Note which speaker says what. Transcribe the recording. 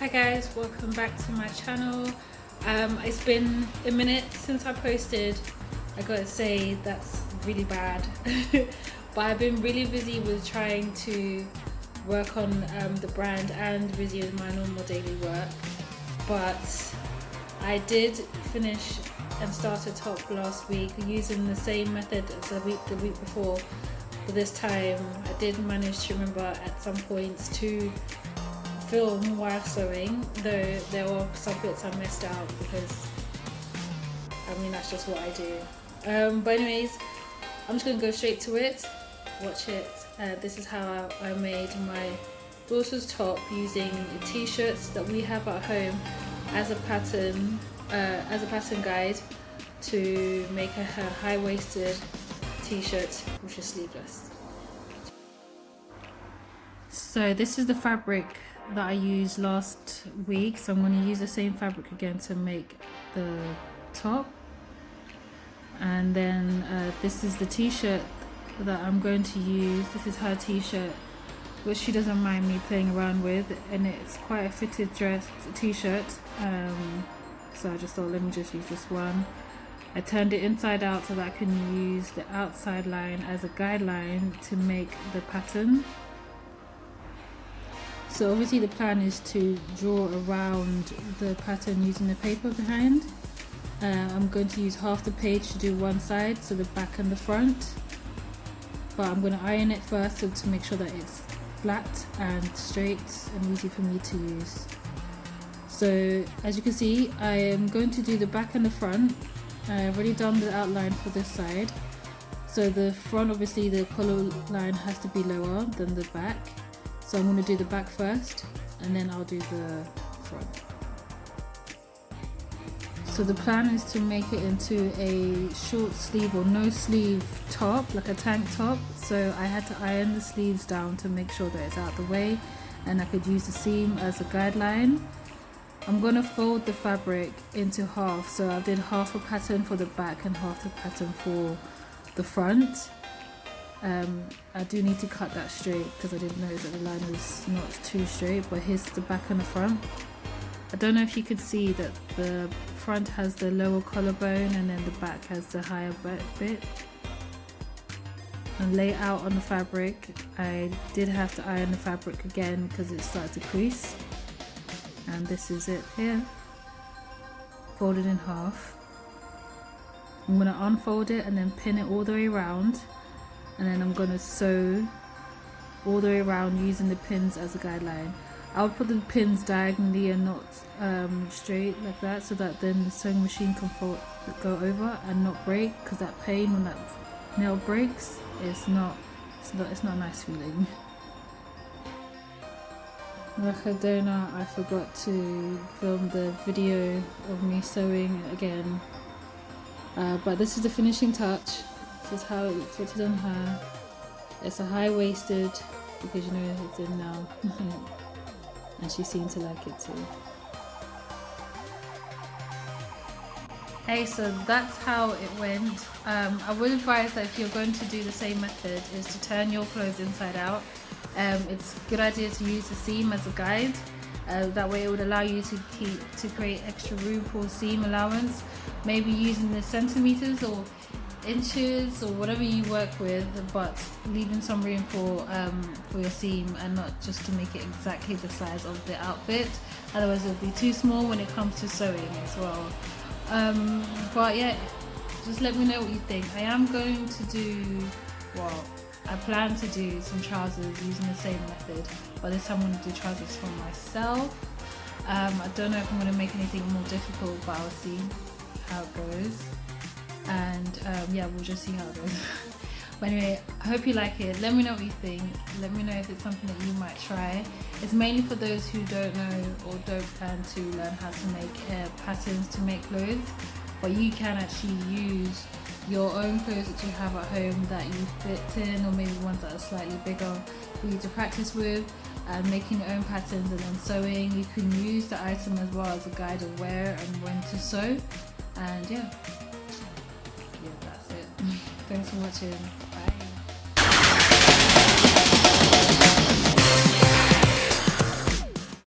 Speaker 1: Hi guys, welcome back to my channel. It's been a minute since I posted. I gotta say that's really bad. But I've been really busy with trying to work on the brand and busy with my normal daily work. But I did finish and start a top last week using the same method as the week before. But this time I did manage to remember at some points to film while sewing, though there were some bits I missed out because I mean that's just what I do. But anyways, I'm just gonna go straight to it. Watch it. This is how I made my daughter's top using the t-shirts that we have at home as a pattern guide to make her high-waisted t-shirt which is sleeveless. So this is the fabric that I used last week, so I'm going to use the same fabric again to make the top. And then this is the t-shirt that I'm going to use. This is her t-shirt, which she doesn't mind me playing around with, and it's quite a fitted dress t-shirt, so I just thought let me just use this one. I turned it inside out so that I can use the outside line as a guideline to make the pattern. So obviously the plan is to draw around the pattern using the paper behind. I'm going to use half the page to do one side, so the back and the front. But I'm going to iron it first so to make sure that it's flat and straight and easy for me to use. So as you can see, I am going to do the back and the front. I've already done the outline for this side. So the front, obviously the collar line has to be lower than the back. So I'm going to do the back first and then I'll do the front. So the plan is to make it into a short sleeve or no sleeve top, like a tank top. So I had to iron the sleeves down to make sure that it's out the way and I could use the seam as a guideline. I'm going to fold the fabric into half, so I did half a pattern for the back and half the pattern for the front. I do need to cut that straight because I didn't know that the line was not too straight, but here's the back and the front. I don't know if you could see that the front has the lower collarbone and then the back has the higher bit. And lay out on the fabric, I did have to iron the fabric again because it started to crease. And this is it here, folded in half. I'm going to unfold it and then pin it all the way around, and then I'm going to sew all the way around using the pins as a guideline. I'll put the pins diagonally and not straight like that, so that then the sewing machine can go over and not break, because that pain when that nail breaks, it's not a nice feeling. Rakadona, I forgot to film the video of me sewing again, but this is the finishing touch. This is how it fitted on her. It's a high-waisted because you know it's in now and she seemed to like it too. Hey, so that's how it went. I would advise that if you're going to do the same method is to turn your clothes inside out. It's a good idea to use the seam as a guide. That way it would allow you to create extra room for seam allowance, maybe using the centimeters or inches or whatever you work with, but leaving some room for your seam and not just to make it exactly the size of the outfit. Otherwise it'll be too small when it comes to sewing as well. But yeah, just let me know what you think. I am going to do, well, I plan to do some trousers using the same method, but this time I'm going to do trousers for myself. I don't know if I'm going to make anything more difficult, but I'll see how it goes. And yeah, we'll just see how it goes. But anyway, I hope you like it. Let me know what you think. Let me know if it's something that you might try. It's mainly for those who don't know or don't plan to learn how to make patterns to make clothes, but you can actually use your own clothes that you have at home that you fit in, or maybe ones that are slightly bigger for you to practice with, and making your own patterns and then sewing. You can use the item as well as a guide of where and when to sew. And yeah, that's it. Thanks for watching.